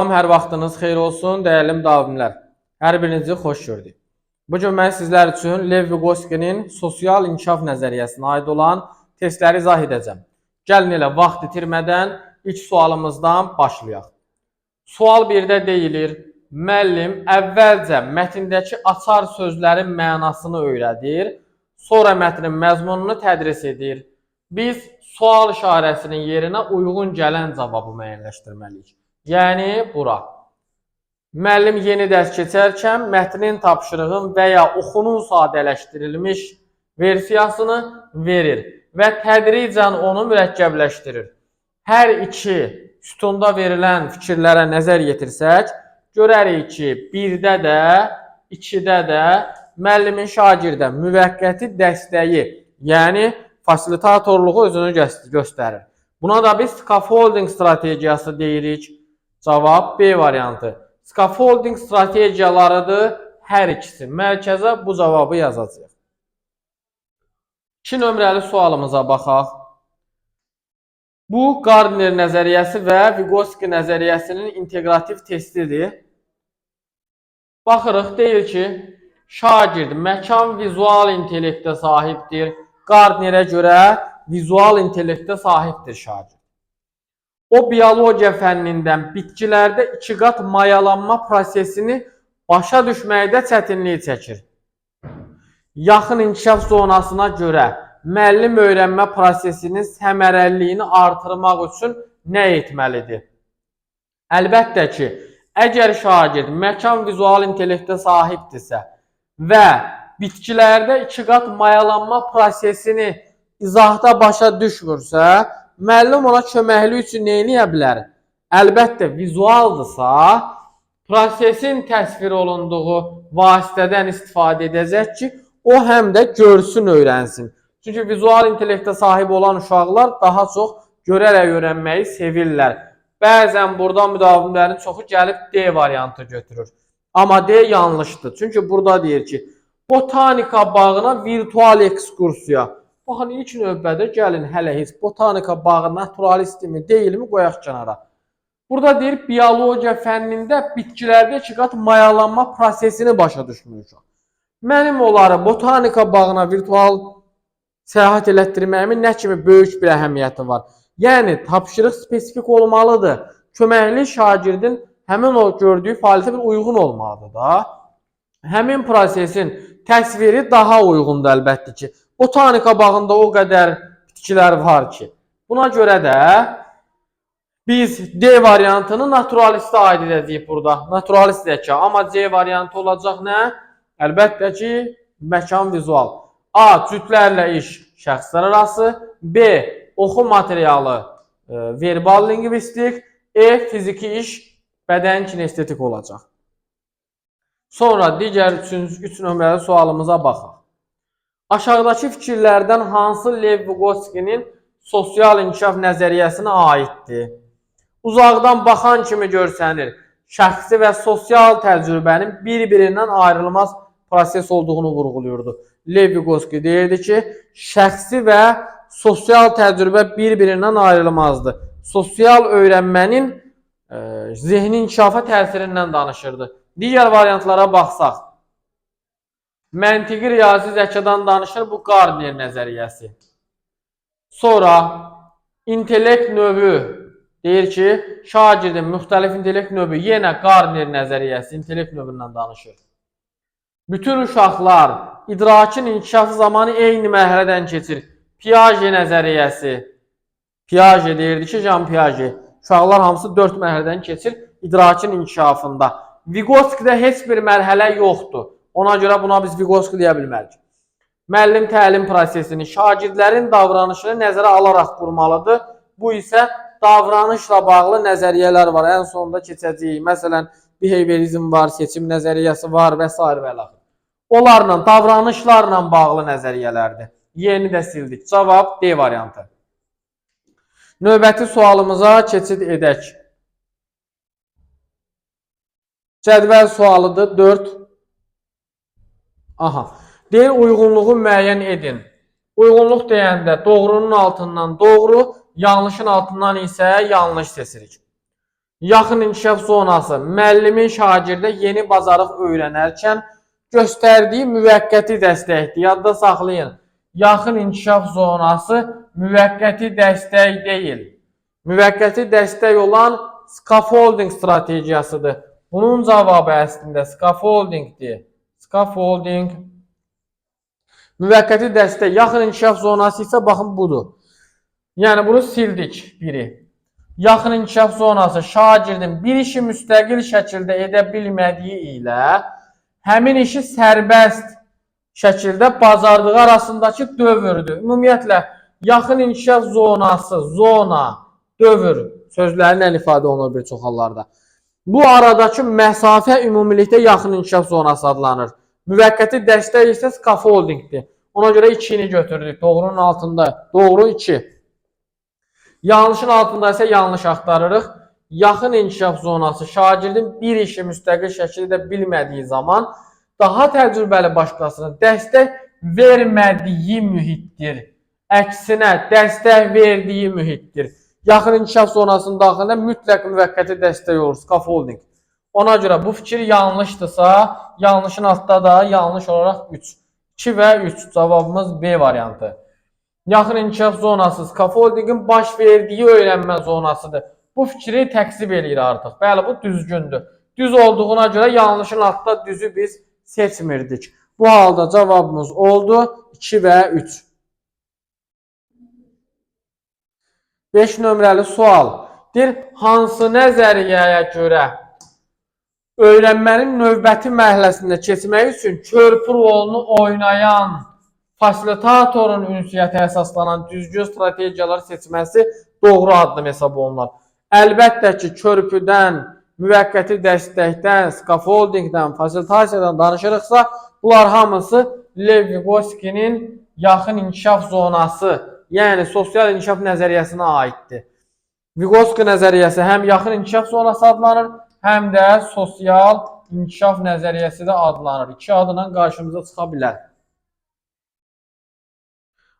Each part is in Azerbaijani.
Hər vaxtınız xeyir olsun, dəyərli müdavimlər. Hər birinizi xoş gördük. Bu gün mən sizlər üçün Lev Vygotsky'nin sosial inkişaf nəzəriyyəsinə aid olan testləri izah edəcəm. Gəlin elə vaxt itirmədən ilk sualımızdan başlayaq. Sual 1-də deyilir, müəllim əvvəlcə mətndəki açar sözlərin mənasını öyrədir, sonra mətnin məzmununu tədris edir. Biz sual işarəsinin yerinə uyğun gələn cavabı müəyyənləşdirməliyik. Yəni, bura. Müəllim yeni dərs keçərkən mətnin tapşırığın və ya oxunun sadələşdirilmiş versiyasını verir və tədricən onu mürəkkəbləşdirir. Hər iki sütunda verilən fikirlərə nəzər yetirsək, görərik ki, 1-də də, 2-də də müəllimin şagirdə müvəqqəti dəstəyi, yəni fasilitatorluğu özünü göstərir. Buna da biz scaffolding strategiyası deyirik. Cavab B variantı. Scaffolding strategiyalarıdır hər ikisi. Mərkəzə bu cavabı yazacaq. 2 nömrəli sualımıza baxaq. Bu, Gardner nəzəriyyəsi və Vygotsky nəzəriyyəsinin integrativ testidir. Baxırıq, deyir ki, şagird məkan vizual intellektə sahibdir. Gardnerə görə vizual intellektə sahibdir şagird. O, biologiya fənnindən bitkilərdə 2 qat mayalanma prosesini başa düşməkdə çətinlik çəkir. Yaxın inkişaf zonasına görə müəllim öyrənmə prosesinin səmərəliliyini artırmaq üçün nə etməlidir? Əlbəttə ki, əgər şagird məkan vizual intellektə sahibdirsə və bitkilərdə 2 qat mayalanma prosesini izahda başa düşmürsə, müəllim ona köməklik üçün nə eləyə bilər? Əlbəttə, vizualdırsa, prosesin təsvir olunduğu vasitədən istifadə edəcək ki, o həm də görsün, öyrənsin. Çünki vizual intellektə sahib olan uşaqlar daha çox görərək öyrənməyi sevirlər. Bəzən burada müdavimlərin çoxu gəlib D variantı götürür. Amma D yanlışdır. Çünki burada deyir ki, botanika bağına virtual ekskursiya. Baxın, ilk növbədə gəlin hələ heç botanika bağı naturalistmi, deyilmi qoyaq kənara. Burada deyir, biologiya fənnində bitkilərdə 2 qat mayalanma prosesini başa düşmürük. Mənim onları botanika bağına virtual səyahət elətdirməyimin nə kimi böyük bir əhəmiyyəti var. Yəni, tapşırıq spesifik olmalıdır. Köməkli şagirdin həmin o gördüyü fəaliyyətə bir uyğun olmalıdır da. Həmin prosesin təsviri daha uyğundur əlbəttə ki. Botanika bağında o qədər bitkilər var ki. Buna görə də biz D variantını naturalistə aid edəcəyik burada. Naturalist zəka. Amma C variantı olacaq nə? Əlbəttə ki, məkan vizual. A. Cütlərlə iş şəxslər arası. B. Oxu materialı verbal lingvistik. E. Fiziki iş bədən kinestetik olacaq. Sonra digər 3 nömrəli sualımıza baxaq. Aşağıdakı fikirlərdən hansı Lev Vygotsky'nin sosial inkişaf nəzəriyyəsinə aiddir? Uzaqdan baxan kimi görsənir. Şəxsi və sosial təcrübənin bir-birindən ayrılmaz proses olduğunu vurğuluyordu. Lev Vygotsky deyirdi ki, şəxsi və sosial təcrübə bir-birindən ayrılmazdır. Sosial öyrənmənin zehni inkişafa təsirindən danışırdı. Digər variantlara baxsaq. Məntiqi riyazi zəkadan danışır, bu Gardner nəzəriyyəsi. Sonra intellekt növü deyir ki, şagirdin müxtəlif intellekt növü yenə Gardner nəzəriyyəsi intellekt növündən danışır. Bütün uşaqlar idrakin inkişafı zamanı eyni mərhələdən keçir. Piaget nəzəriyyəsi. Piaget deyirdi ki, Jean Piaget. Uşaqlar hamısı 4 mərhələdən keçir idrakin inkişafında. Vygotsky'də heç bir mərhələ yoxdur. Ona görə buna biz Vygotsky deyə bilmərik. Müəllim təlim prosesini, şagirdlərin davranışını nəzərə alaraq qurmalıdır. Bu isə davranışla bağlı nəzəriyyələr var. Ən sonunda keçəcəyik. Məsələn, behaviorizm var, seçim nəzəriyyəsi var və s. və l. Onlarla, davranışlarla bağlı nəzəriyyələrdir. Yeni də sildik. Cavab D variantı. Növbəti sualımıza keçid edək. Cədvəl sualıdır 4. Aha. Deyir, uyğunluğu müəyyən edin. Uyğunluq deyəndə doğrunun altından doğru, yanlışın altından isə yanlış seçirik. Yaxın inkişaf zonası müəllimin şagirdə yeni bacarıq öyrənərkən göstərdiyi müvəqqəti dəstəkdir. Yadda saxlayın. Yaxın inkişaf zonası müvəqqəti dəstək deyil. Müvəqqəti dəstək olan scaffolding strategiyasıdır. Bunun cavabı əslində scaffoldingdir. Scaffolding. Müvəqqəti dəstək, yaxın inkişaf zonası isə baxın budur. Yəni bunu sildik biri. Yaxın inkişaf zonası şagirdin bir işi müstəqil şəkildə edə bilmədiyi ilə həmin işi sərbəst şəkildə bacardığı arasındakı dövrdür. Ümumiyyətlə, yaxın inkişaf zonası, zona, dövr sözlərlə ifadə olunur bir çox hallarda. Bu aradakı məsafə ümumilikdə yaxın inkişaf zonası adlanır. Müvəqqəti dəstək isə scaffoldingdir. Ona görə 2-ni götürdük. Doğrunun altında. Doğru 2. Yanlışın altında isə yanlış axtarırıq. Yaxın inkişaf zonası şagirdin bir işi müstəqil şəkildə bilmədiyi zaman daha təcrübəli başqasına dəstək vermədiyi mühitdir. Əksinə, dəstək verdiyi mühitdir. Yaxın inkişaf zonasının daxilində mütləq müvəqqəti dəstək olur, scaffolding. Ona görə bu fikir yanlışdırsa, yanlışın altında da yanlış olaraq 3. 2 və 3 cavabımız B variantı. Yaxın inkişaf zonası scaffoldingin baş verdiyi öyrənmə zonasıdır. Bu fikri təksib eləyir artıq. Bəli, bu düzgündür. Düz olduğuna görə yanlışın altında düzü biz seçmirdik. Bu halda cavabımız oldu 2 və 3. 5 nömrəli sual. Deyir, hansı nəzəriyyəyə görə öyrənmənin növbəti mərhələsində keçmək üçün körpü rolunu oynayan fasilitatorun ünsiyyətə əsaslanan düzgün strategiyalar seçməsi doğru addım hesab olunur. Əlbəttə ki, körpüdən, müvəqqəti dəstəkdən, scaffoldingdən, fasilitasiyadan danışırıqsa, bunlar hamısı Lev Vygotsky'nin yaxın inkişaf zonası, yəni sosial inkişaf nəzəriyyəsinə aiddir. Vygotsky nəzəriyyəsi həm yaxın inkişaf zonası adlanır, həm də sosial inkişaf nəzəriyyəsi də adlanır. 2 adından qarşımıza çıxa bilər.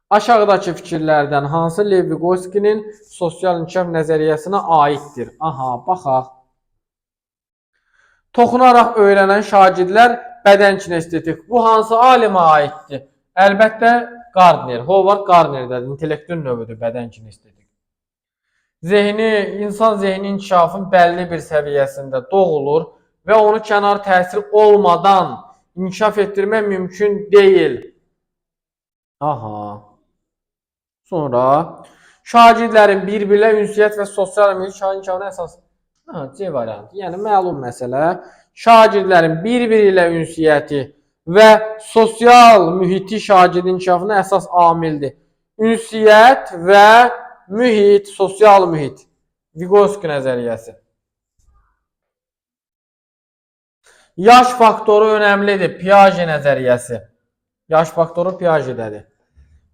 Aşağıdakı fikirlərdən hansı Lev Vygotsky'nin sosial inkişaf nəzəriyyəsinə aiddir? Aha, baxaq. Toxunaraq öyrənən şagirdlər bədən kinestetik. Bu hansı alimə aiddir? Əlbəttə Gardner, Howard Gardner'dədir. İntellektin növüdür bədən kinestetik. İnsan zehni inkişafın bəlli bir səviyyəsində doğulur və onu kənar təsir olmadan inkişaf etdirmək mümkün deyil. Aha. Sonra şagirdlərin bir-birlə ünsiyyət və sosial mühit inkişafına əsas. C variantı. Yəni məlum məsələ. Şagirdlərin bir-biri ilə ünsiyyəti və sosial mühiti şagirdin inkişafına əsas amildir. Ünsiyyət və mühit, sosial mühit. Vygotsky nəzəriyyəsi. Yaş faktoru önəmlidir. Piaget nəzəriyyəsi. Yaş faktoru Piaget'dədir.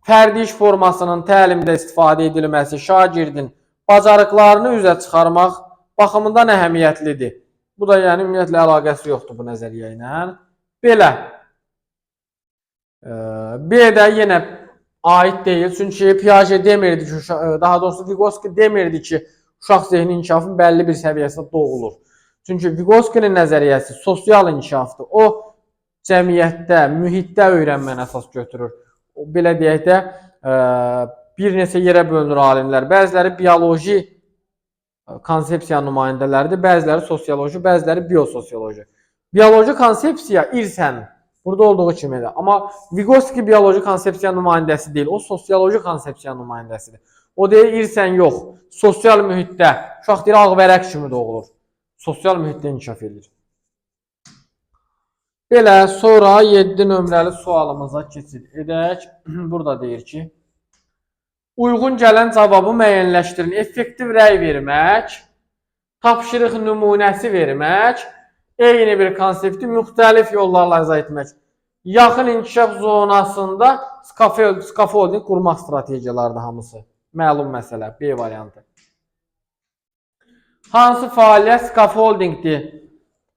Fərdi iş formasının təlimdə istifadə edilməsi şagirdin bacarıqlarını üzə çıxarmaq baxımından əhəmiyyətlidir. Bu da yəni ümumiyyətlə əlaqəsi yoxdur bu nəzəriyyə ilə. Belə. B də yenə aid deyil. Çünki Piaget demirdi ki, daha doğrusu Vygotsky demirdi ki, uşaq zehni inkişafın bəlli bir səviyyəsində doğulur. Çünki Vygotsky'nin nəzəriyyəsi sosial inkişafdır. O, cəmiyyətdə, mühitdə öyrənməni əsas götürür. Belə deyək də, bir neçə yerə bölünür alimlər. Bəziləri bioloji konsepsiya nümayəndələridir, bəziləri sosioloji, bəziləri biososioloji. Bioloji konsepsiya irsən, burada olduğu kimidir. Amma Vygotsky bioloji konsepsiya nümayəndəsi deyil, o sosioloji konsepsiya nümayəndəsidir. O deyir, irsən yox, sosial mühitdə, uşaq deyir, ağvərək kimi doğulur. Sosial mühitdə inkişaf edir. Belə, sonra 7 nömrəli sualımıza keçid edək. Burada deyir ki, uyğun gələn cavabı müəyyənləşdirin. Effektiv rəy vermək, tapşırıq nümunəsi vermək, eyni bir konsepti müxtəlif yollarla izah etmək. Yaxın inkişaf zonasında scaffolding qurmaq strategiyalardır hamısı. Məlum məsələ, B variantı. Hansı fəaliyyət scaffoldingdir?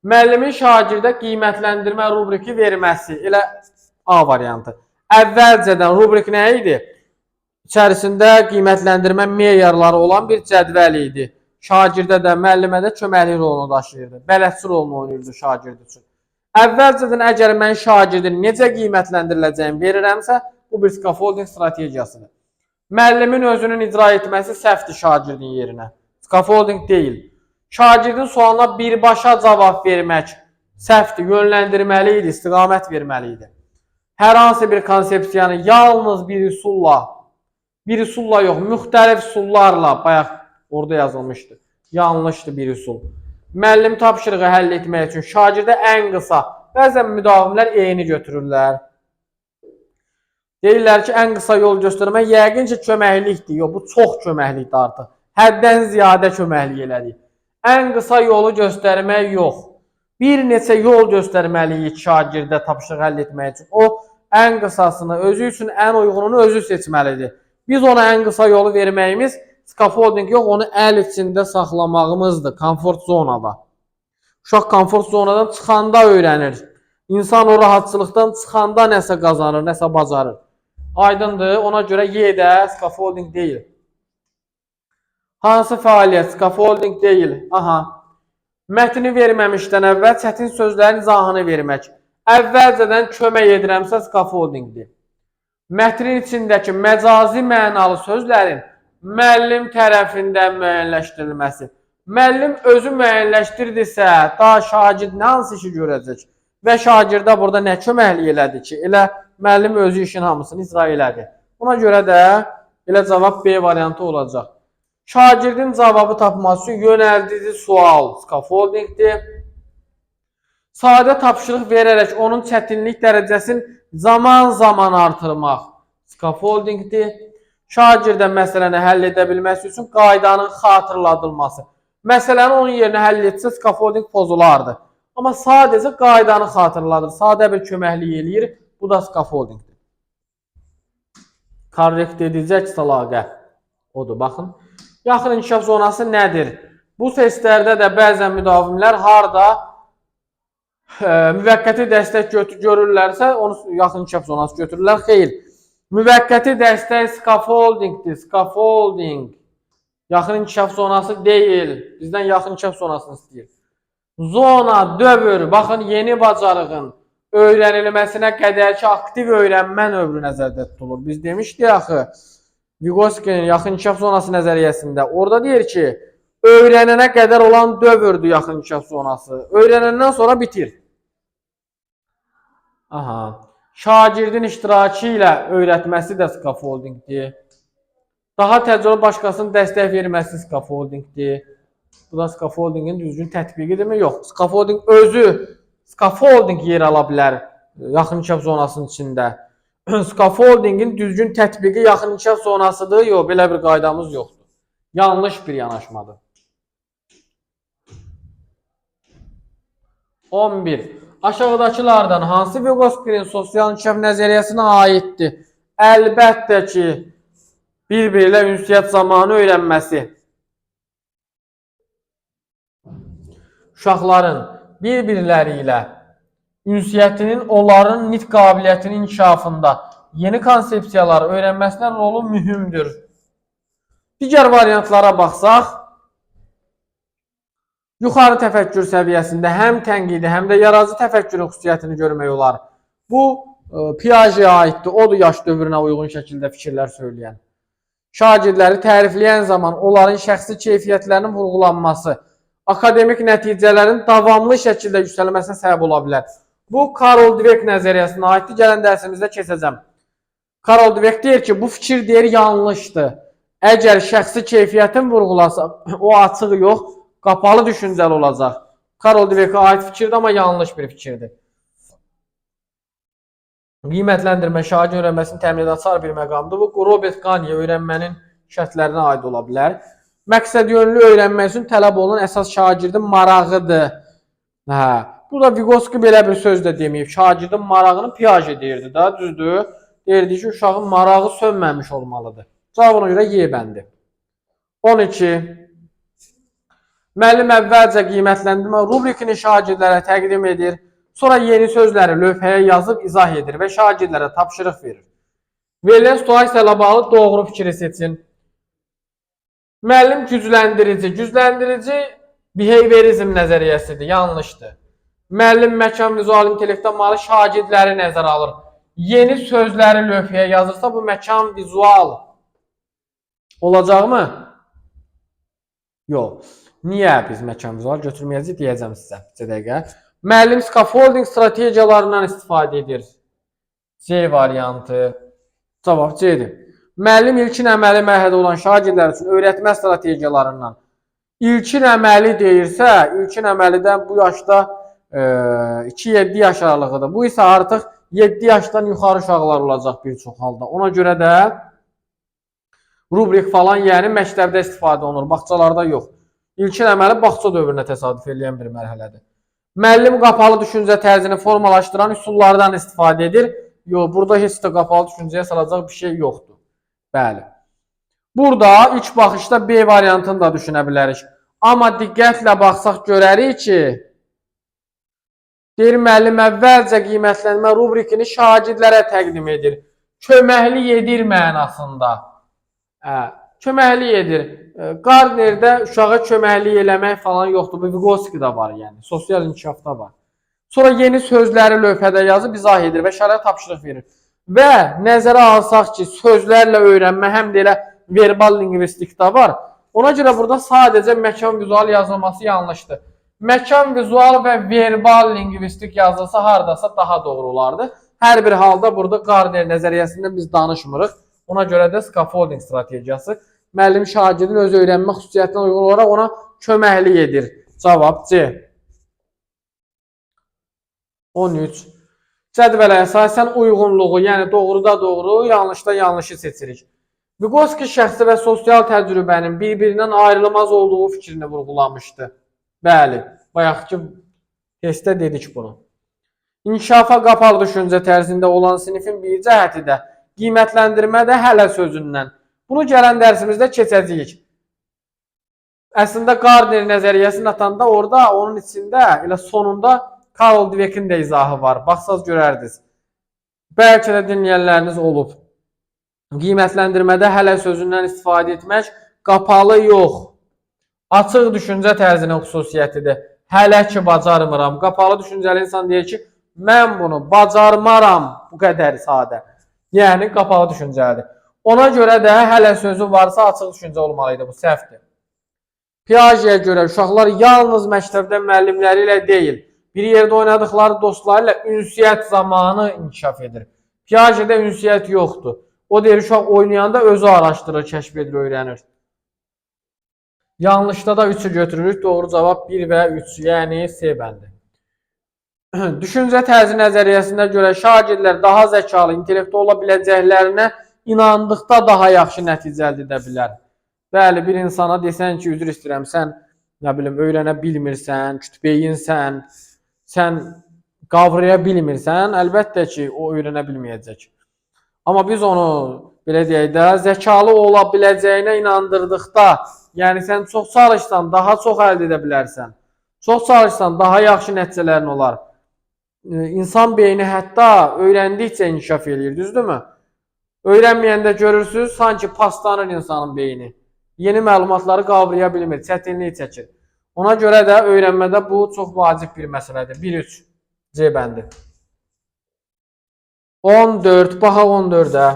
Müəllimin şagirdə qiymətləndirmə rubriki verməsi, elə A variantı. Əvvəlcədən rubrik nə idi? İçərisində qiymətləndirmə meyarları olan bir cədvəl idi. şagirdə də, müəllimə də köməklik rolunu daşıyırdı. Bələdçi rolunu oynayırdı şagird üçün. Əvvəlcədən əgər mən şagirdin necə qiymətləndiriləcəyini verirəmsə, bu bir scaffolding strategiyasıdır. Müəllimin özünün icra etməsi səhvdir şagirdin yerinə. Scaffolding deyil. Şagirdin sualına birbaşa cavab vermək səhvdir, yönləndirməli idi, istiqamət verməli idi. Hər hansı bir konsepsiyanı yalnız bir üsulla yox, müxtəlif üsullarla, bayaq orada yazılmışdı, yanlışdır bir üsul. Müəllim tapşırığı həll etmək üçün şagirdə ən qısa, bəzən müdavimlər eyni götürürlər. Deyirlər ki, ən qısa yol göstərmək yəqin ki, köməklikdir. Yox, bu çox köməklikdir artıq. Həddən ziyadə köməklik elədik. Ən qısa yolu göstərmək yox. Bir neçə yol göstərməliyik şagirdə tapşırıq həll etmək üçün. O, ən qısasını, özü üçün ən uyğununu özü seçməlidir. Biz ona ən qısa yolu verməyimiz scaffolding yox, onu əl içində saxlamağımızdır, komfort zonada. Uşaq komfort zonadan çıxanda öyrənir. İnsan o rahatçılıqdan çıxanda nəsə qazanır, nəsə bacarır. Aydındır, ona görə Y də scaffolding deyil. Hansı fəaliyyət scaffolding deyil? Aha. Mətni verməmişdən əvvəl çətin sözlərin izahını vermək. Əvvəlcədən kömək edirəmsə scaffoldingdir. Mətnin içindəki məcazi mənalı sözlərin müəllim tərəfindən müəyyənləşdirilməsi. Müəllim özü müəyyənləşdirdisə, daha şagird nə hansı işi görəcək? Və şagirdə burada nə köməklik elədi ki, elə müəllim özü işin hamısını icra elədi. Buna görə də elə cavab B variantı olacaq. Şagirdin cavabı tapması üçün yönəldici sual scaffoldingdir. Sadə tapşırıq verərək onun çətinlik dərəcəsini zaman artırmaq scaffoldingdir. Şagirdə məsələni həll edə bilməsi üçün qaydanın xatırladılması. Məsələni onun yerinə həll etsə scaffolding pozulardı. Amma sadəcə qaydanı xatırladır, sadə bir köməklik eləyir, bu da scaffoldingdir. Korrekt edəcək əlaqə odur, baxın. Yaxın inkişaf zonası nədir? Bu testlərdə də bəzən müdavimlər harda müvəqqəti dəstək görürlərsə, onu yaxın inkişaf zonası götürürlər. Xeyr. Müvəqqəti dəstək scaffoldingdir. Scaffolding. Yaxın inkişaf zonası deyil. Bizdən yaxın inkişaf zonasını istəyir. Zona, dövr. Baxın, yeni bacarığın öyrənilməsinə qədərki aktiv öyrənmə növü nəzərdə tutulur. Biz demişdik axı, Vygotsky'nin yaxın inkişaf zonası nəzəriyyəsində. Orada deyir ki, öyrənənə qədər olan dövrdür yaxın inkişaf zonası. Öyrənəndən sonra bitir. Aha. Şagirdin iştirakı ilə öyrətməsi də scaffoldingdir. Daha təcrübəli başqasının dəstək verməsi scaffoldingdir. Bu da scaffoldingin düzgün tətbiqidirmi? Yox. Scaffolding özü scaffolding yer ala bilər yaxın inkişaf zonasının içində. Scaffoldingin düzgün tətbiqi yaxın inkişaf zonasıdır. Yox, belə bir qaydamız yoxdur. Yanlış bir yanaşmadır. 11. Aşağıdakılardan hansı Vygotsky'nin sosial inkişaf nəzəriyyəsinə aiddir? Əlbəttə ki, bir-birilə ünsiyyət zamanı öyrənməsi. Uşaqların bir-biriləri ilə ünsiyyətinin onların nitq qabiliyyətinin inkişafında yeni konsepsiyaları öyrənməsinə rolu mühümdür. Digər variantlara baxsaq, yuxarı təfəkkür səviyyəsində həm tənqidi, həm də yaradıcı təfəkkürün xüsusiyyətini görmək olar. Bu, Piaget'ə aiddir, odur yaş dövrünə uyğun şəkildə fikirlər söyləyən. Şagirdləri tərifləyən zaman onların şəxsi keyfiyyətlərinin vurğulanması, akademik nəticələrin davamlı şəkildə yüksəlməsinə səbəb ola bilər. Bu, Karol Dweck nəzəriyyəsinə aiddir, gələn dərsimizdə keçəcəm. Karol Dweck deyir ki, bu fikir deyir yanlışdır. Əgər şəxsi keyfiyyətin vurğulasa, o açıq yox, qapalı düşüncəli olacaq. Karol Dweck'ə aid fikirdir, amma yanlış bir fikirdir. Qiymətləndirmə şagird öyrənməsini təmin edən açar bir məqamdır. Bu, Robert Gagne öyrənmənin şərtlərinə aid ola bilər. Məqsəd yönlü öyrənmək üçün tələb olunan əsas şagirdin marağıdır. Bu da Vygotsky belə bir söz də deməyib. Şagirdin marağını Piaget deyirdi da, düzdür. Deyirdi ki, uşağın marağı sönməmiş olmalıdır. Cavabına görə Y bəndi. 12. Müəllim əvvəlcə qiymətləndirmə rubrikini şagirdlərə təqdim edir. Sonra yeni sözləri lövhəyə yazıb izah edir və şagirdlərə tapşırıq verir. Verilən situasiya ilə bağlı doğru fikri seçin. Müəllim gücləndirici. Gücləndirici behaviorizm nəzəriyyəsidir. Yanlışdır. Müəllim məkan vizual intellektə malik şagirdləri nəzərə alır. Yeni sözləri lövhəyə yazırsa bu məkan vizual olacaqmı? Yox. Niyə biz məkan vizual götürməyəcəyik deyəcəm sizə. Bir dəqiqə. Müəllim scaffolding strategiyalarından istifadə edir. C variantı. Cavab C-dir. Müəllim ilkin əməli mərhələdə olan şagirdlər üçün öyrətmə strategiyalarından. İlkin əməli deyirsə, ilkin əməlidən bu yaşda 2-7 yaş aralığıdır. Bu isə artıq 7 yaşdan yuxarı uşaqlar olacaq bir çox halda. Ona görə də rubrik falan, yəni məktəbdə istifadə olunur, bağçalarda yox. İlkin əməli bağça dövrünə təsadüf edən bir mərhələdir. Müəllim qapalı düşüncə tərzini formalaşdıran üsullardan istifadə edir. Yox, burada heç də qapalı düşüncəyə salacaq bir şey yoxdur. Bəli. Burada ilk baxışda B variantını da düşünə bilərik. Amma diqqətlə baxsaq görərik ki, deyir müəllim əvvəlcə qiymətlənmə rubrikini şagirdlərə təqdim edir. Köməklik edir mənasında. Köməklik edir. Gardnerdə uşağa köməklik eləmək falan yoxdur. Bu Vygotsky'da var yəni. Sosial inkişafda var. Sonra yeni sözləri lövhədə yazıb izah edir və şərait tapşırıq verir. Və nəzərə alsaq ki, sözlərlə öyrənmə həm də elə verbal lingvistikdə var. Ona görə burada sadəcə məkan vizual yazılması yanlışdır. Məkan vizual və verbal lingvistik yazılsa haradasa daha doğru olardı. Hər bir halda burada Gardner nəzəriyyəsindən biz danışmırıq. Ona görə də scaffolding strategiyası müəllim şagirdin öz öyrənmə xüsusiyyətinə uyğun olaraq ona köməklik edir. Cavab C. 13. Cədvələ əsasən uyğunluğu, yəni doğruda doğru, yanlışda yanlışı seçirik. Vygotsky şəxsi və sosial təcrübənin bir-birindən ayrılmaz olduğu fikrini vurğulamışdı. Bəli, bayaqki testdə dedik bunu. İnkişafa qapalı düşüncə tərzində olan sinifin bir cəhəti də qiymətləndirmə də hələ sözündən. Bunu gələn dərsimizdə keçəcəyik. Əslində Gardner nəzəriyyəsini atanda orada onun içində elə sonunda Karl Dweck'in də izahı var. Baxsaz görərdiniz. Bəlkə də dinləyənləriniz olub. Qiymətləndirmədə hələ sözündən istifadə etmək qapalı yox, açıq düşüncə tərzinin xüsusiyyətidir. Hələ ki bacarmıram. Qapalı düşüncəli insan deyir ki, mən bunu bacarmaram. Bu qədər sadə. Yəni qapalı düşüncəlidir. Ona görə də hələ sözü varsa açıq düşüncə olmalıydı. Bu səhvdir. Piaget'ə görə uşaqlar yalnız məktəbdə müəllimləri ilə deyil, bir yerdə oynadıkları dostları ilə ünsiyyət zamanı inkişaf edir. Piaget'də ünsiyyət yoxdur. O deyir, uşaq oynayanda özü araşdırır, kəşf edir, öyrənir. Yanlışda da 3'ü götürürük. Doğru cavab 1 və 3, yəni C bəndi. Düşüncə tərzi nəzəriyyəsində görə şagirdlər daha zəkalı, intellekti ola biləcəklərinə inandıqda daha yaxşı nəticə əldə edə bilər. Bəli, bir insana desən ki, üzr istəyirəm, sən nə bilim, öyrənə bilmirsən, kütbeyinsən, sən qavraya bilmirsən, əlbəttə ki, o öyrənə bilməyəcək. Amma biz onu, belə deyək də, zəkalı ola biləcəyinə inandırdıqda, yəni sən çox çalışsan, daha çox əldə edə bilərsən. Çox çalışsan, daha yaxşı nəticələrin olar. İnsan beyni hətta öyrəndikcə inkişaf edir, düzdürmü? Öyrənməyəndə görürsünüz, sanki paslanır insanın beyni. Yeni məlumatları qavraya bilmir, çətinlik çəkir. Ona görə də öyrənmədə bu çox vacib bir məsələdir. 1-3 C bəndi. 14, baxa 14-ə.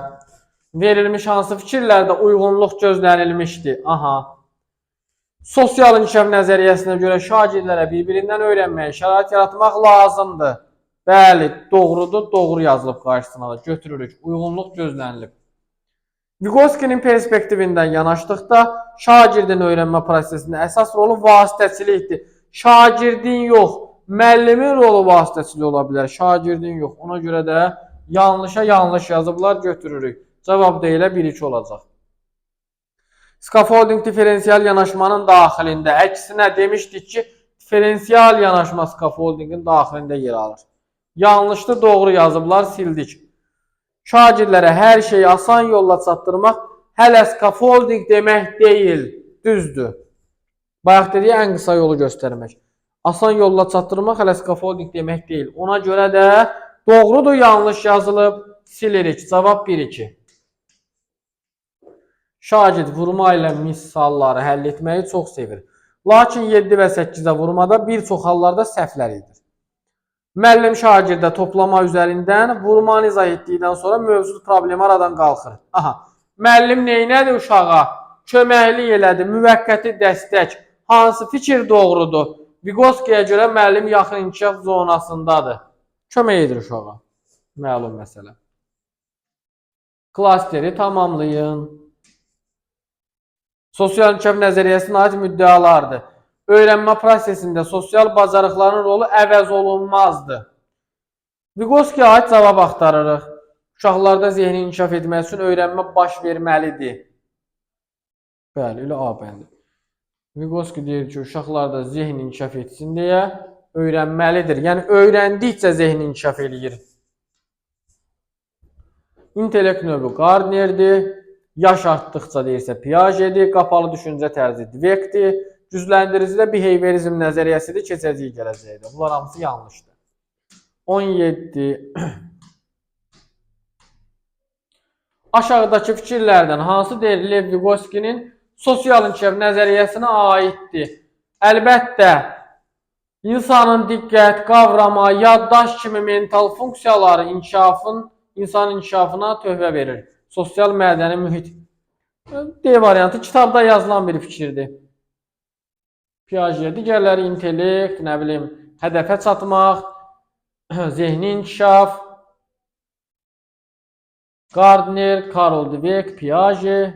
Verilmiş hansı fikirlərdə uyğunluq gözlənilmişdi? Aha. Sosial inkişaf nəzəriyyəsinə görə şagirdlərə bir-birindən öyrənməyə şərait yaratmaq lazımdır. Bəli, doğrudur, doğru yazılıb qarşısına da götürürük. Uyğunluq gözlənilib. Vygotsky'nin perspektivindən yanaşdıqda şagirdin öyrənmə prosesində əsas rolu vasitəçilikdir. Şagirdin yox, müəllimin rolu vasitəçilik ola bilər. Şagirdin yox. Ona görə də yanlışa yanlış yazıblar, götürürük. Cavab da elə 1-2 olacaq. Scaffolding diferensial yanaşmanın daxilində. Əksinə demişdik ki, diferensial yanaşma scaffoldingin daxilində yer alır. Yanlışdır, doğru yazıblar, sildik. Şagirdlərə hər şeyi asan yolla çatdırmaq hələ scaffolding demək deyil, düzdür. Bayaq dediyi ən qısa yolu göstərmək. Asan yolla çatdırmaq hələ scaffolding demək deyil. Ona görə də doğrudur, yanlış yazılıb, silirik. Cavab 1-2. Şagird vurma ilə misalları həll etməyi çox sevir. Lakin 7 və 8-ə vurmada bir çox hallarda səhvlər edir. Müəllim şagirdə toplama üzərindən vurmanı izah etdikdən sonra mövcud problemi aradan qalxır. Müəllim neynədir uşağa? Köməklik elədi, müvəqqəti dəstək. Hansı fikir doğrudur? Vygotsky'yə görə müəllim yaxın inkişaf zonasındadır. Kömək edir uşağa. Məlum məsələ. Klasteri tamamlayın. Sosial inkişaf nəzəriyyəsinə aid müddəalardır. Öyrənmə prosesində sosial bacarıqların rolu əvəz olunmazdır. Vygotsky'yə aid cavab axtarırıq. Uşaqlarda zehni inkişaf etmək üçün öyrənmə baş verməlidir. Bəli, elə A bəndi. Vygotsky deyir ki, uşaqlarda zehni inkişaf etsin deyə öyrənməlidir. Yəni, öyrəndikcə zehni inkişaf eləyir. İntellekt növü Gardnerdir. Yaş artdıqca deyirsə Piagetdir. Qapalı düşüncə tərzi Dweckdir. Cüzləndirici də behaviorizm nəzəriyyəsidir, keçəcək gələcəkdir. Bunlar hamısı yanlışdır. 17. Aşağıdakı fikirlərdən hansı Lev Vygotsky'nin sosial inkişaf nəzəriyyəsinə aiddir? Əlbəttə, insanın diqqət, qavrama, yaddaş kimi mental funksiyaları insan inkişafına töhfə verir. Sosial mədəni mühit. D variantı kitabda yazılan bir fikirdir. Piaget, digərləri intellekt, nə bilim, hədəfə çatmaq, zehni inkişaf, Gardner, Carol Dweck, Piaget.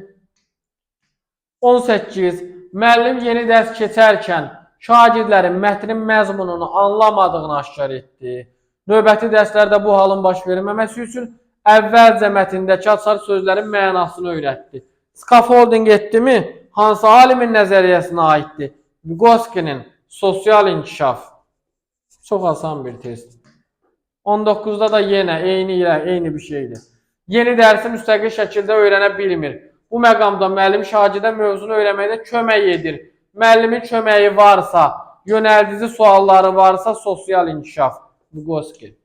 18. Müəllim yeni dərs keçərkən şagirdlərin mətnin məzmununu anlamadığını aşkar etdi. Növbəti dərslərdə bu halın baş verməməsi üçün əvvəlcə mətndəki açar sözlərin mənasını öyrətdi. Scaffolding etdimi? Hansı alimin nəzəriyyəsinə aiddir? Vygotsky'nin sosial inkişaf. Çox asan bir test. 19-da da yenə eyni bir şeydir. Yeni dərsi müstəqil şəkildə öyrənə bilmir. Bu məqamda müəllim şagirdə mövzunu öyrənməkdə kömək edir. Müəllimin köməyi varsa, yönəldici sualları varsa sosial inkişaf. Vygotsky.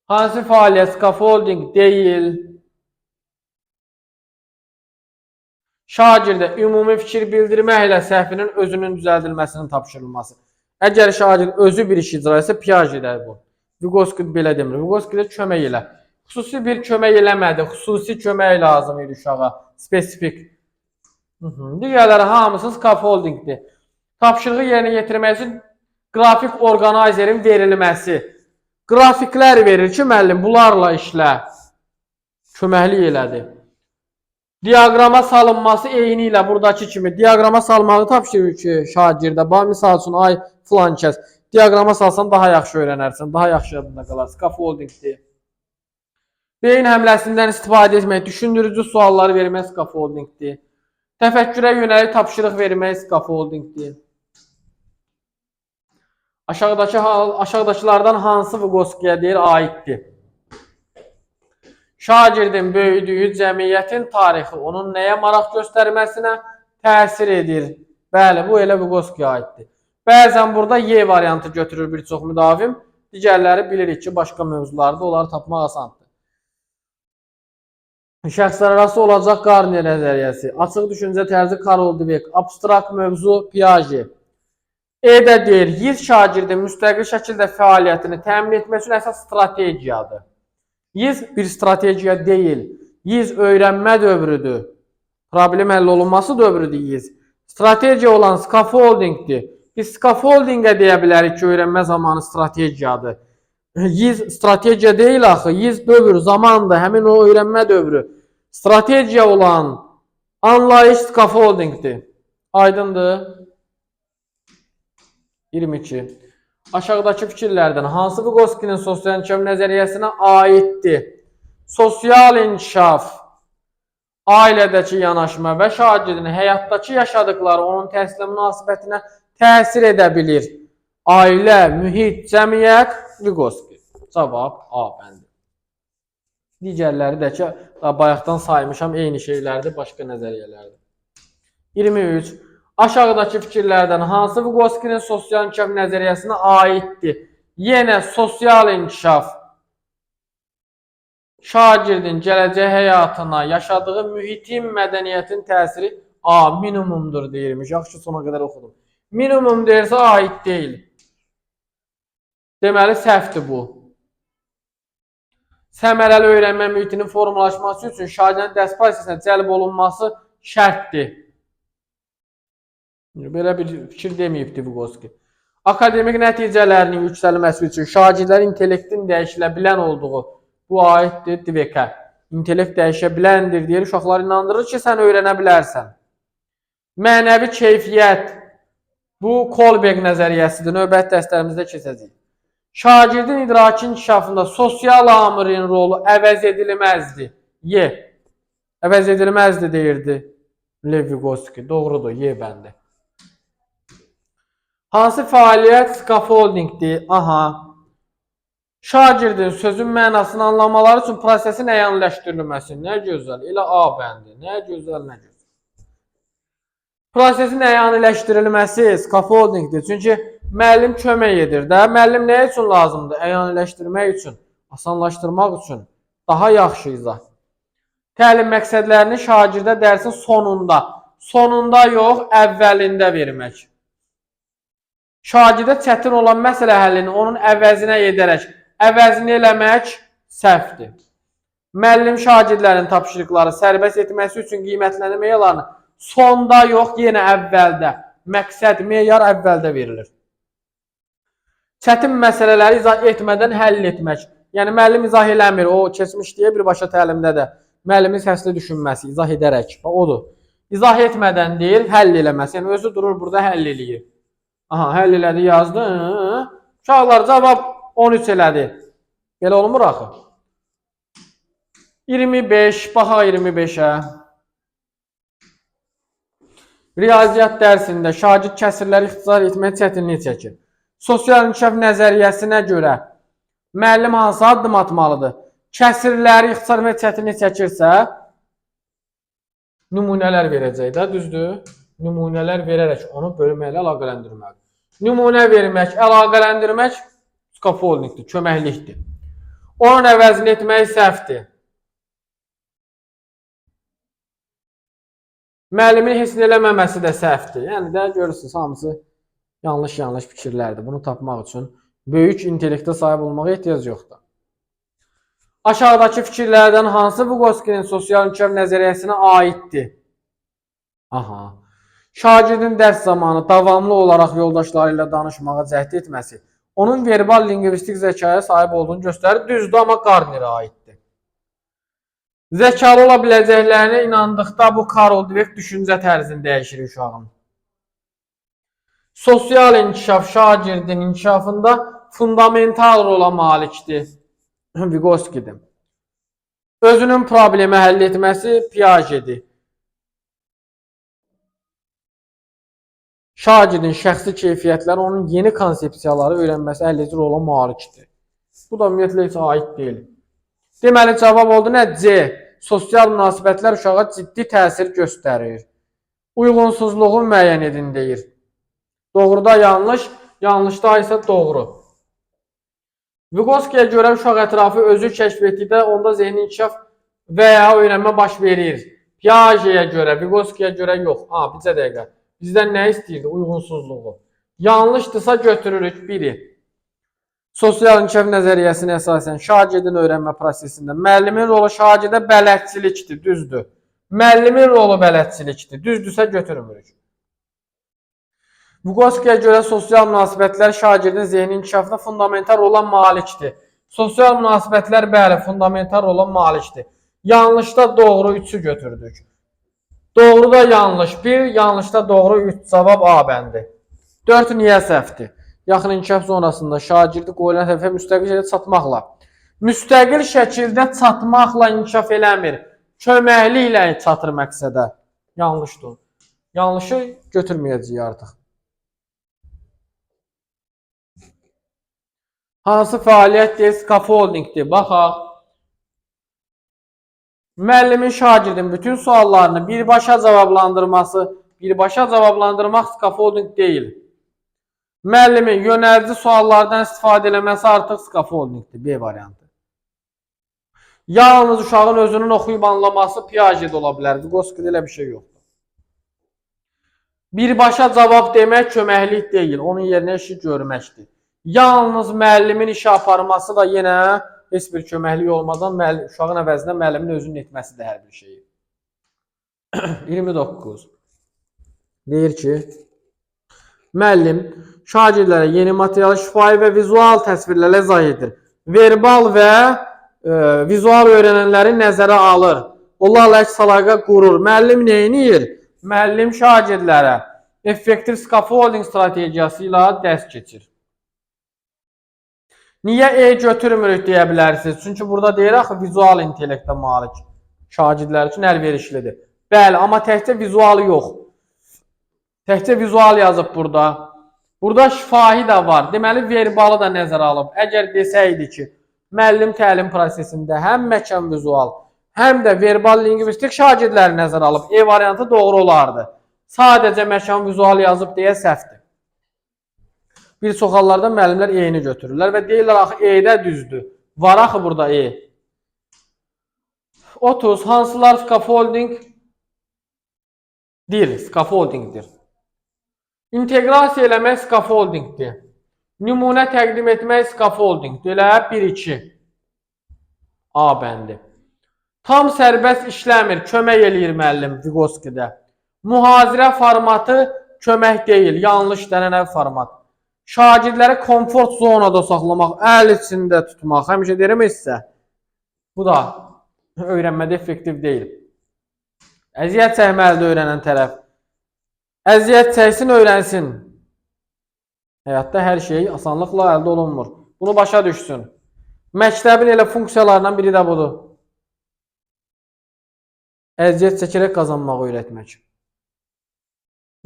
Hansı fəaliyyət scaffolding deyil? Şagirdə ümumi fikir bildirməklə səhvinin özünün düzəldilməsinin tapşırılması. Əgər şagird özü bir iş icra etsə, Piaget'dir bu. Vygotsky belə demir. Vygotsky də kömək elə. Xüsusi bir kömək eləmədi. Xüsusi kömək lazım idi uşağa. Spesifik. Digərləri hamısı scaffoldingdir. Tapşırığı yerinə yetirmək üçün qrafik orqanayzerin verilməsi. Qrafiklər verir ki, müəllim, bunlarla işlə. Köməklik elədi. Diaqrama salınması eyni ilə buradakı kimi. Diaqrama salmağı tapşırır ki, şagirdə. Misal üçün, ay filan kəs. Diaqrama salsan daha yaxşı öyrənərsən, daha yaxşı yadında qalar. Scaffoldingdir. Beyin həmləsindən istifadə etmək, düşündürücü sualları vermək scaffoldingdir. Təfəkkürə yönəlik tapşırıq vermək scaffoldingdir. Aşağıdakılardan hansı Vygotsky'yə deyil aiddir? Şagirdin böyüdüyü cəmiyyətin tarixi onun nəyə maraq göstərməsinə təsir edir. Bəli, bu elə Vygotsky'yə aiddir. Bəzən burada Y variantı götürür bir çox müdavim. Digərləri bilirik ki, başqa mövzularda onları tapmaq asandır. Şəxslərarası olacaq Gardner nəzəriyyəsi. Açıq düşüncə tərzi Carol Dweck. Abstrakt mövzu Piaget. E-də deyir, yiz şagirdin müstəqil şəkildə fəaliyyətini təmin etmək üçün əsas strategiyadır. Yiz bir strategiya deyil. Yiz öyrənmə dövrüdür. Problem həll olunması dövrüdür yiz. Strategiya olan scaffoldingdir. Biz scaffoldingə deyə bilərik ki, öyrənmə zamanı strategiyadır. Yiz strategiya deyil axı, yiz dövr, zamandır, həmin o öyrənmə dövrü. Strategiya olan anlayış scaffoldingdir. Aydındır? 22. Aşağıdakı fikirlərdən hansı Vygotsky'nin sosial inkişaf nəzəriyyəsinə aiddir? Sosial inkişaf, ailədəki yanaşma və şagirdin həyatdakı yaşadıkları onun təhsilə münasibətinə təsir edə bilir. Ailə, mühit, cəmiyyət, Vygotsky. Cavab A bəndi. Digərləri də ki, bayaqdan saymışam, eyni şeylərdir, başqa nəzəriyyələrdir. 23. Aşağıdakı fikirlərdən hansı Vygotsky'nin sosial inkişaf nəzəriyyəsinə aiddir? Yenə sosial inkişaf. Şagirdin gələcək həyatına yaşadığı mühitin, mədəniyyətin təsiri minimumdur deyilmiş. Yaxşı, sona qədər oxudum. Minimum deyirsə aid deyil. Deməli, səhvdir bu. Səmərəli öyrənmə mühitinin formalaşması üçün şagirdin dərs prosesinə cəlb olunması şərtdir. Belə bir fikir deməyibdir Vygotsky. Akademik nəticələrinin yüksəlməsi üçün şagirdlərin intellektin dəyişilə bilən olduğu bu aiddir Dvekə. İntellekt dəyişə biləndir deyir, uşaqlar inandırır ki, sən öyrənə bilərsən. Mənəvi keyfiyyət, bu Kolberg nəzəriyyəsidir, növbəti dərslərimizdə keçəcəyik. Şagirdin idraki inkişafında sosial amirin rolu əvəz edilməzdir. Əvəz edilməzdir deyirdi Lev Vygotsky. Doğrudur, bəndi. Hansı fəaliyyət scaffoldingdir? Şagirdin sözün mənasını anlamaları üçün prosesin əyanləşdirilməsi. Nə gözəl, elə A bəndi. Nə gözəl, nə gözəl. Prosesin əyaniləşdirilməsi scaffoldingdir. Çünki müəllim kömək edir də. Müəllim nə üçün lazımdır? Əyaniləşdirmək üçün, asanlaşdırmaq üçün. Daha yaxşı izah. Təlim məqsədlərini şagirdə dərsin sonunda yox, əvvəlində vermək. Şagirdə çətin olan məsələ həllini onun əvəzinə edərək, əvəzini eləmək səhvdir. Müəllim şagirdlərin tapşırıqları sərbəst etməsi üçün qiymətləndirmə meyarlarını sonda yox, yenə əvvəldə. Məqsəd, meyar əvvəldə verilir. Çətin məsələləri izah etmədən həll etmək. Yəni, müəllim izah eləmir, o keçmişdiyə birbaşa təlimdə də. Müəllimin səsli düşünməsi, izah edərək. Odur. İzah etmədən deyil, həll eləməsi. Yəni, özü durur, burada həll eləyir. Həll elədi, yazdı. Uşaqlar, cavab 13 elədi. Belə olmur axı. 25, baxaq 25-ə. Riyaziyyat dərsində şagird kəsirləri ixtisar etmək çətinlik çəkir. Sosial inkişaf nəzəriyyəsinə görə müəllim hansı addım atmalıdır? Kəsirləri ixtisar etmək çətinlik çəkirsə, nümunələr verəcək də, düzdür? Nümunələr verərək onu bölməklə əlaqələndirmək. Nümunə vermək, əlaqələndirmək scaffoldingdir, köməklikdir. Onun əvəzini etmək səhvdir. Müəllimin heç eləməməsi də səhvdir. Yəni də görürsünüz, hamısı yanlış fikirlərdir. Bunu tapmaq üçün böyük intellektə sahib olmağa ehtiyac yoxdur. Aşağıdakı fikirlərdən hansı Vygotsky'nin sosial inkişaf nəzəriyyəsinə aiddir? Şagirdin dərs zamanı davamlı olaraq yoldaşları ilə danışmağa cəhd etməsi, onun verbal lingvistik zəkaya sahib olduğunu göstərir. Düzdür, amma Gardnerə aiddir. Zəkalı ola biləcəklərinə inandıqda bu Karol Dweck düşüncə tərzini dəyişir uşağın. Sosial inkişaf şagirdin inkişafında fundamental rola malikdir. Vygotsky'dir. Özünün problemi həll etməsi Piaget'dir. Şagirdin şəxsi keyfiyyətləri onun yeni konsepsiyaları öyrənməsi həlledici rola malikdir. Bu da ümumiyyətlə heç aid deyil. Deməli, cavab oldu nə? C. Sosial münasibətlər uşağa ciddi təsir göstərir. Uyğunsuzluğu müəyyən edin deyir. Doğruda yanlış, yanlışda isə doğru. Vygotsky'yə görə uşaq ətrafı özü kəşf etdikdə onda zehni inkişaf və ya öyrənmə baş verir. Piaget'ə görə, Vygotsky'yə görə yox. Bizə dəqiqə. Bizdən nə istəyirdi? Uyğunsuzluğu. Yanlışdırsa götürürük biri. Sosial inkişaf nəzəriyyəsinə əsasən şagirdin öyrənmə prosesində müəllimin rolu şagirdə bələdçilikdir, düzdür. Müəllimin rolu bələdçilikdir, düzdürsə götürmürük. Vygotsky'yə görə sosial münasibətlər şagirdin zehni inkişafında fundamental rola malikdir. Sosial münasibətlər bəli, fundamental rola malikdir. Yanlışda doğru 3'ü götürdük. Doğruda yanlış 1, yanlışda doğru 3. Cavab A bəndi. 4 niyə səhvdir? Yaxın inkişaf zonasında şagirdi qoyulan hədəfə müstəqil şəkildə çatmaqla. Müstəqil şəkildə çatmaqla inkişaf eləmir. Köməkliklə çatır məqsədə. Yanlışdır. Yanlışı götürməyəcəyik artıq. Hansı fəaliyyətdir? Scaffoldingdir. Baxaq. Müəllimin şagirdin bütün suallarını birbaşa cavablandırmaq scaffolding deyil. Müəllimin yönəldici suallardan istifadə eləməsi artıq scaffoldingdir. B variantı. Yalnız uşağın özünün oxuyub anlaması Piaget ola bilər. Vygotsky'də elə bir şey yoxdur. Birbaşa cavab demək köməklik deyil, onun yerinə işi görməkdir. Yalnız müəllimin işi aparması da yenə heç bir köməklik olmadan uşağın əvəzinə müəllimin özünün etməsidir hər bir şeyi. 29. Deyir ki, müəllim şagirdlərə yeni materialı şifahi və vizual təsvirlərlə izah edir. Verbal və vizual öyrənənləri nəzərə alır. Onlarla əks əlaqə qurur. Müəllim nə edir? Müəllim şagirdlərə effektiv scaffolding strategiyası ilə dərs keçir. Niyə götürmürük deyə bilərsiniz? Çünki burada deyir axı vizual intellektə malik şagirdlər üçün əlverişlidir. Bəli, amma təkcə vizualı yox. Təkcə vizual yazıb burada. Burada şifahi də var. Deməli, verbalı da nəzərə alıb. Əgər desəydi ki, müəllim təlim prosesində həm məkan vizual, həm də verbal lingvistik şagirdləri nəzərə alıb, E variantı doğru olardı. Sadəcə məkan vizual yazıb deyə səhvdir. Bir çox hallarda müəllimlər E-ni götürürlər və deyirlər, axı E-də düzdür. Var axı burada E. 30. Hansılar scaffolding? Scaffoldingdir. İnteqrasiya eləmək scaffoldingdir. Nümunə təqdim etmək scaffoldingdir. Elə 1-2. A bəndi. Tam sərbəst işləmir, kömək eləyir müəllim Vygotsky'də. Mühazirə formatı kömək deyil, yanlış dənənəvi format. Şagirdləri komfort zonada saxlamaq, əl içində tutmaq, həmişə deyirəm sizə. Bu da öyrənmədə effektiv deyil. Əziyyət çəkməlidir öyrənən tərəf. Əziyyət çəksin, öyrənsin. Həyatda hər şey asanlıqla əldə olunmur. Bunu başa düşsün. Məktəbin elə funksiyalarından biri də budur. Əziyyət çəkərək qazanmağı öyrətmək.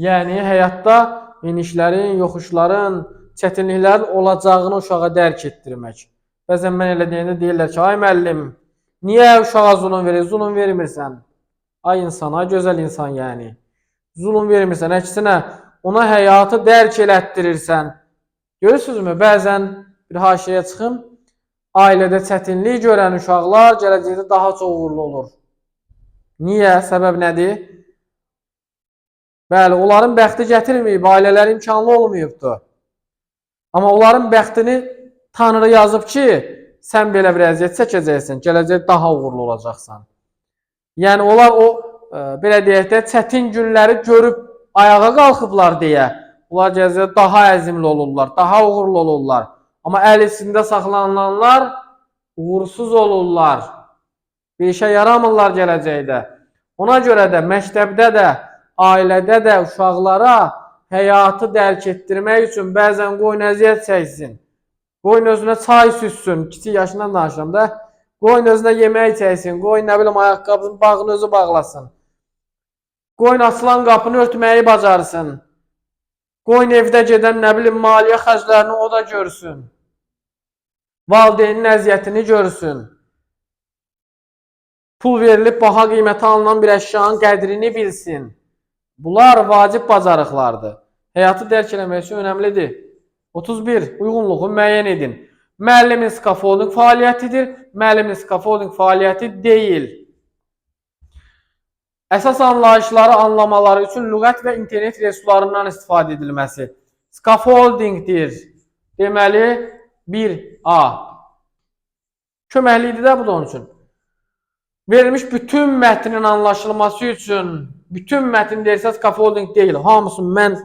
Yəni, həyatda enişlərin, yoxuşların, çətinliklərin olacağını uşağa dərk etdirmək. Bəzən mən elə deyəndə deyirlər ki, ay müəllim, niyə uşağa zulum verir? Zulum vermirsən. Ay insan, ay gözəl insan yəni. Zulum vermirsən, əksinə ona həyatı dərk elətdirirsən. Görürsünüzmü? Bəzən bir haşiyə çıxım, ailədə çətinlik görən uşaqlar gələcəkdə daha çox uğurlu olur. Niyə? Səbəb nədir? Bəli, onların bəxti gətirməyib, ailələri imkanlı olmayıbdır. Amma onların bəxtini Tanrı yazıb ki, sən belə bir əziyyət çəkəcəksən, gələcək daha uğurlu olacaqsan. Yəni, onlar o, belə deyək də, çətin günləri görüb ayağa qalxıblar deyə, onlar gələcəkdə daha əzimli olurlar, daha uğurlu olurlar. Amma əl içində saxlanılanlar uğursuz olurlar. Bir işə yaramırlar gələcəkdə. Ona görə də məktəbdə də, ailədə də uşaqlara həyatı dərk etdirmək üçün bəzən qoyun əziyyət çəksin. Qoyun özünə çay süssün, kiçik yaşından danışıram da. Qoyun özünə yemək çəksin, qoyun nə bilim ayaqqabının bağını özü bağlasın. Qoyun açılan qapını örtməyi bacarsın. Qoyun evdə gedən nə bilim maliyyə xərclərini o da görsün. Valideynin əziyyətini görsün. Pul verilib baha qiymətə alınan bir əşyanın qədrini bilsin. Bunlar vacib bacarıqlardır. Həyatı dərk eləmək üçün önəmlidir. 31. Uyğunluğu müəyyən edin. Müəllimin scaffolding fəaliyyətidir. Müəllimin scaffolding fəaliyyəti deyil. Əsas anlayışları anlamaları üçün lüğət və internet resurslarından istifadə edilməsi. Scaffoldingdir. Deməli, 1A. Köməklidir də bu da onun üçün. Verilmiş bütün mətnin anlaşılması üçün, bütün mətn deyirsə scaffolding deyil. Hamısını mən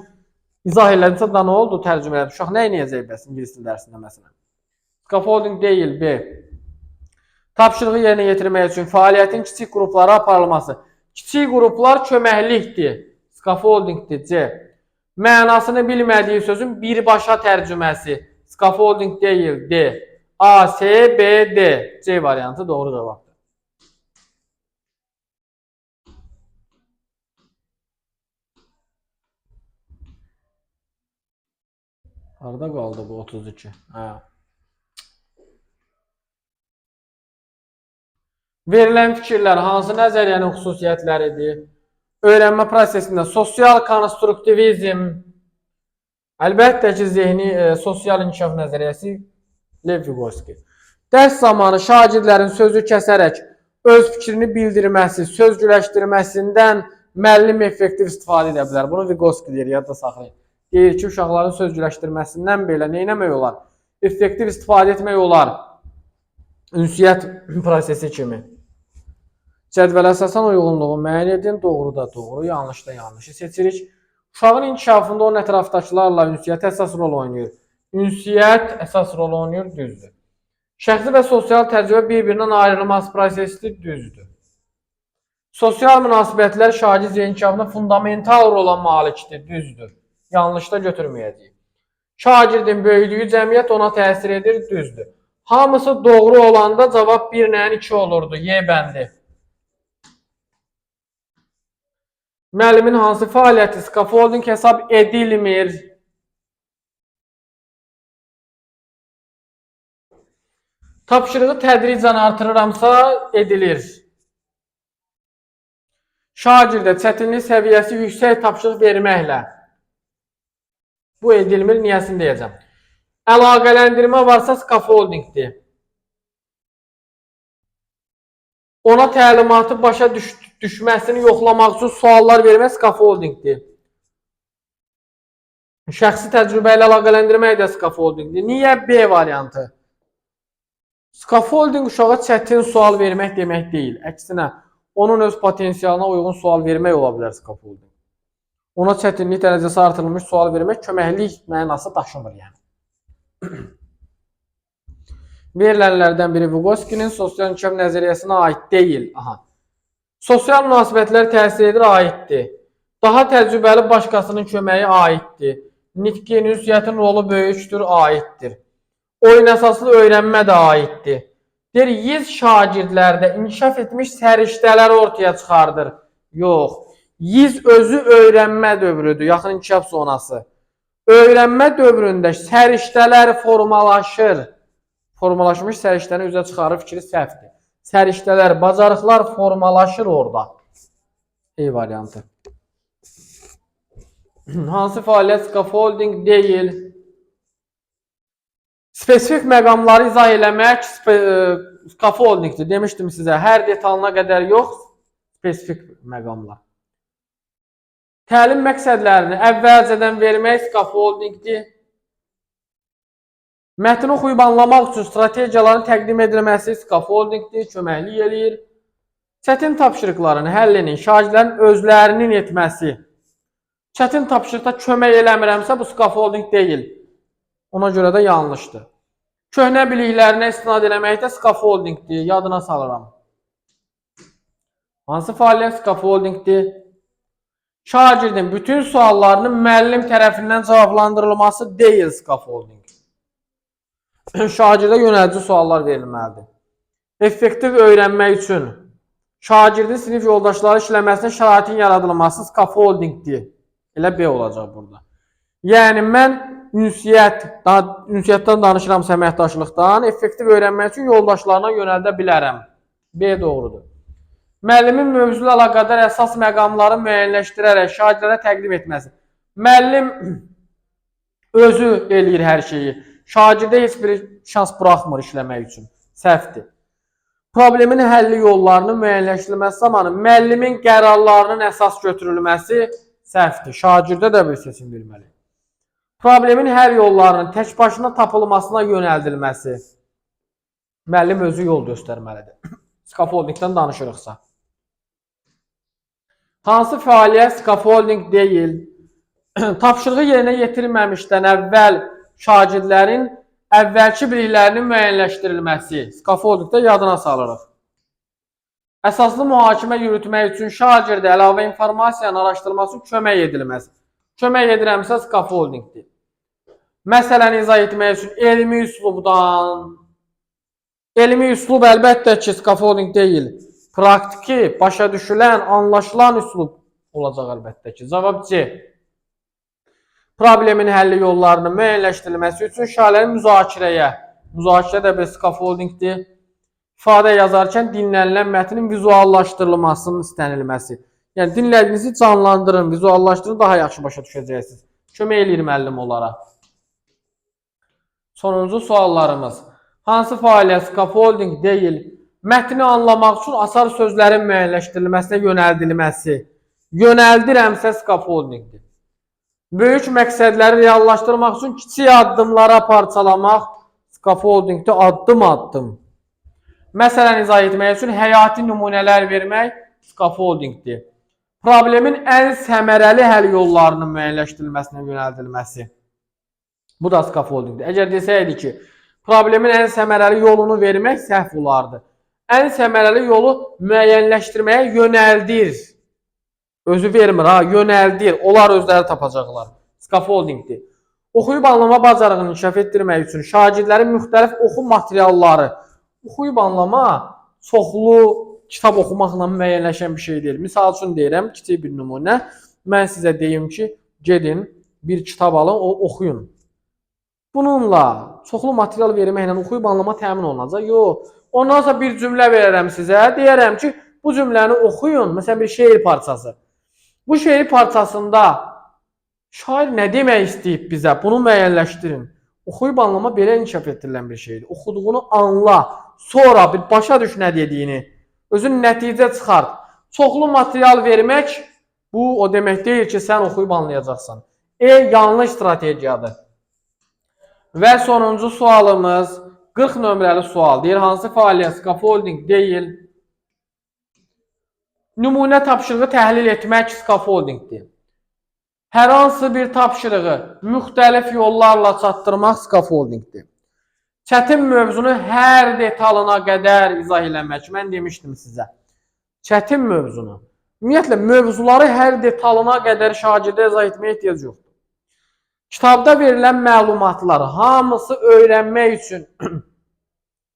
izah elədimsə da nə oldu tərcümə elədim. Uşaq nə eləyəcək bəs ingilis dili dərsində məsələn? Scaffolding deyil, B. Tapşırığı yerinə yetirmək üçün fəaliyyətin kiçik qruplara aparılması. Kiçik qruplar köməklikdir. Scaffoldingdir, C. Mənasını bilmədiyi sözün birbaşa tərcüməsi. Scaffolding deyil, D. A, C, B, D. C variantı doğru cavabdır. Harada qaldı bu 32? Verilən fikirlər hansı nəzəriyyənin xüsusiyyətləridir? Öyrənmə prosesində sosial konstruktivizm, əlbəttə ki, zehni sosial inkişaf nəzəriyyəsi Lev Vygotsky. Dərs zamanı şagirdlərin sözü kəsərək öz fikrini bildirməsi, sözcüləşdirməsindən müəllim effektiv istifadə edə bilər. Bunu Vygotsky deyir, yadda saxlayın. Deyir ki, uşaqların sözcüləşdirməsindən belə nə etmək olar? Effektiv istifadə etmək olar. Ünsiyyət prosesi kimi. Cədvələ əsasən uyğunluğu müəyyən edin. Doğru da doğru, yanlış da yanlışı seçirik. Uşağın inkişafında onun ətrafdakılarla ünsiyyət əsas rol oynayır. Ünsiyyət əsas rol oynayır, düzdür. Şəxsi və sosial təcrübə bir-birindən ayrılmaz prosesdir, düzdür. Sosial münasibətlər şagird inkişafında fundamental rola malikdir, düzdür. Yanlış da götürməyəcəyik. Şagirdin böyüdüyü cəmiyyət ona təsir edir, düzdür. Hamısı doğru olanda cavab 1-lə 2 olurdu, Y bəndi. Müəllimin hansı fəaliyyəti scaffolding hesab edilmir? Tapşırığı tədricən artırıramsa edilir. Şagirdə çətinlik səviyyəsi yüksək tapşırıq verməklə. Bu edilmir, niyəsini deyəcəm. Əlaqələndirmə varsa scaffoldingdir. Ona təlimatı başa düşməsini yoxlamaq üçün suallar vermək scaffoldingdir. Şəxsi təcrübə ilə əlaqələndirmək də scaffoldingdir. Niyə B variantı? Scaffolding uşağa çətin sual vermək demək deyil. Əksinə, onun öz potensialına uyğun sual vermək ola bilər scaffolding. Ona çətinlik dərəcəsi artırılmış sual vermək köməklik mənası daşımır yəni. Verilənlərdən biri Vygotsky'nin sosial inkişaf nəzəriyyəsinə aid deyil. Sosial münasibətlər təsir edir, aiddir. Daha təcrübəli başqasının köməyi aiddir. Nitqi ünsiyyətin rolu böyükdür, aiddir. Oyun əsaslı öyrənmə də aiddir. Deyir, yiz şagirdlərdə inkişaf etmiş səriştələr ortaya çıxardır. Yox, yiz özü öyrənmə dövrüdür, yaxın inkişaf zonası. Öyrənmə dövründə səriştələr formalaşır. Formalaşmış səriştəni üzə çıxarır, fikri səhvdir. Səriştələr, bacarıqlar formalaşır orada. E variantı. Hansı fəaliyyət scaffolding deyil? Spesifik məqamları izah eləmək scaffoldingdir. Demişdim sizə, hər detalına qədər yox, spesifik məqamlar. Təlim məqsədlərini əvvəlcədən vermək scaffoldingdir. Mətni oxuyub anlamaq üçün strategiyaların təqdim edilməsi scaffoldingdir, köməklik eləyir. Çətin tapşırıqların həllinin şagirdlərin özlərinin etməsi. Çətin tapşırıqda kömək eləmirəmsə, bu scaffolding deyil. Ona görə də yanlışdır. Köhnə biliklərinə istinad eləmək də scaffoldingdir, yadına salıram. Hansı fəaliyyət scaffoldingdir? Şagirdin bütün suallarının müəllim tərəfindən cavablandırılması deyil scaffolding. Şagirdə yönəlici suallar verilməlidir. Effektiv öyrənmək üçün şagirdin sinif yoldaşları işləməsinə şəraitin yaradılması scaffoldingdir. Elə B olacaq burada. Yəni, mən ünsiyyətdən danışıramsa əməkdaşlıqdan, effektiv öyrənmək üçün yoldaşlarına yönəldə bilərəm. B doğrudur. Müəllimin mövzuyla əlaqədar əsas məqamları müəyyənləşdirərək şagirdlərə təqdim etməsi. Müəllim özü eləyir hər şeyi. Şagirdə heç bir şans buraxmır işləmək üçün. Səhvdir. Problemin həlli yollarının müəyyənləşdirilməsi zamanı müəllimin qərarlarının əsas götürülməsi səhvdir. Şagirdə də bir seçim verməli. Problemin hər yollarının tək başına tapılmasına yönəldilməsi. Müəllim özü yol göstərməlidir. Scaffoldingdən danışırıqsa. Hansı fəaliyyət scaffolding deyil? Tapşırığı yerinə yetirilməmişdən əvvəl şagirdlərin əvvəlki biliklərinin müəyyənləşdirilməsi. Scaffoldingdə yadına salırıq. Əsaslı mühakimə yürütmək üçün şagirdə əlavə informasiyanın araşdırılması üçün kömək edilməsi. Kömək edirəmsə scaffoldingdir. Məsələni izah etmək üçün elmi üslubdan. Elmi üslub əlbəttə ki, scaffolding deyil. Praktiki, başa düşülən, anlaşılan üslub olacaq əlbəttə ki. Cavab C. Problemin həlli yollarını müəyyənləşdirilməsi üçün şagirdlərin müzakirə də bir scaffoldingdir. İfadə yazarkən dinlənilən mətnin vizuallaşdırılmasının istənilməsi. Yəni, dinlədiyinizi canlandırın, vizuallaşdırın, daha yaxşı başa düşəcəksiniz. Kömək eləyir müəllim onlara. Sonuncu suallarımız. Hansı fəaliyyət scaffolding deyil? Mətni anlamaq üçün asar sözlərin müəyyənləşdirilməsinə yönəldilməsi. Yönəldirəmsə scaffoldingdir. Böyük məqsədləri reallaşdırmaq üçün kiçik addımlara parçalamaq scaffoldingdir, addım-addım. Məsələn, izah etmək üçün həyati nümunələr vermək scaffoldingdir. Problemin ən səmərəli həll yollarının müəyyənləşdirilməsinə yönəldilməsi. Bu da scaffoldingdir. Əgər desəydik ki, problemin ən səmərəli yolunu vermək səhv olardı. Ən səmərəli yolu müəyyənləşdirməyə yönəldir. Özü vermir, yönəldir. Onlar özləri tapacaqlar. Scaffoldingdir. Oxuyub anlama bacarığını inkişaf etdirmək üçün şagirdlərin müxtəlif oxu materialları. Oxuyub anlama çoxlu kitab oxumaqla müəyyənləşən bir şey deyil. Misal üçün deyirəm, kiçik bir nümunə. Mən sizə deyim ki, gedin, bir kitab alın, oxuyun. Bununla çoxlu material verməklə oxuyub anlama təmin olunacaq. Yox. Ondan sonra bir cümlə verərəm sizə. Deyərəm ki, bu cümləni oxuyun. Məsələn, bir şeir parçası. Bu şeir parçasında şair nə demək istəyib bizə? Bunu müəyyənləşdirin. Oxuyub anlama belə inkişaf etdirilən bir şeydir. Oxuduğunu anla, sonra bir başa düş nə dediyini. Özün nəticə çıxart. Çoxlu material vermək, bu o demək deyil ki, sən oxuyub anlayacaqsan. Yanlış strategiyadır. Və sonuncu sualımız 40 nömrəli sual. Deyir, hansı fəaliyyət scaffolding deyil? Nümunə tapşırığı təhlil etmək scaffoldingdir. Hər hansı bir tapşırığı müxtəlif yollarla çatdırmaq scaffoldingdir. Çətin mövzunu hər detalına qədər izah eləmək. Mən demişdim sizə. Çətin mövzunu. Ümumiyyətlə, mövzuları hər detalına qədər şagirdə izah etməyə ehtiyac yoxdur. Kitabda verilən məlumatlar hamısı öyrənmək üçün,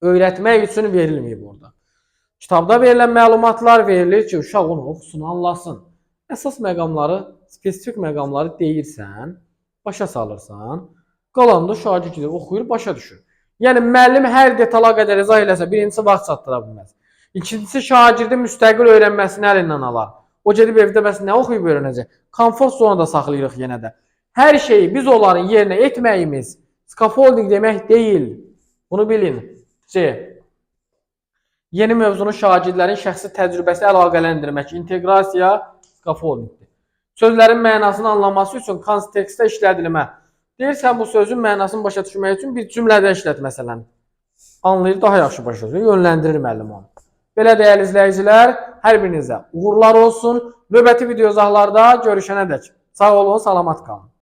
öyrətmək üçün verilməyib orada. Kitabda verilən məlumatlar verilir ki, uşaq onu oxusun, anlasın. Əsas məqamları, spesifik məqamları deyirsən, başa salırsan, qalanda şagird gedir, oxuyur, başa düşür. Yəni, müəllim hər detala qədər izah eləsə, birincisi vaxt çatdıra bilməz. İkincisi, şagirdin müstəqil öyrənməsini əlindən alar. O gedib evdə bəs nə oxuyub öyrənəcək? Komfort zonada saxlayırıq yenə də. Hər şeyi biz onların yerinə etməyimiz scaffolding demək deyil. Bunu bilin. Yeni mövzunu şagirdlərin şəxsi təcrübəsi əlaqələndirmək, inteqrasiya scaffoldingdir. Sözlərin mənasını anlaması üçün kontekstdə işlədilmə. Deyirsən, bu sözün mənasını başa düşmək üçün bir cümlədə işlət məsələn. Anlayır, daha yaxşı başa düşür, yönləndirir müəllim onu. Belə dəyərli izləyicilər, hər birinizə uğurlar olsun. Növbəti video izahlarda görüşənədək. Sağ olun, salamat qalın.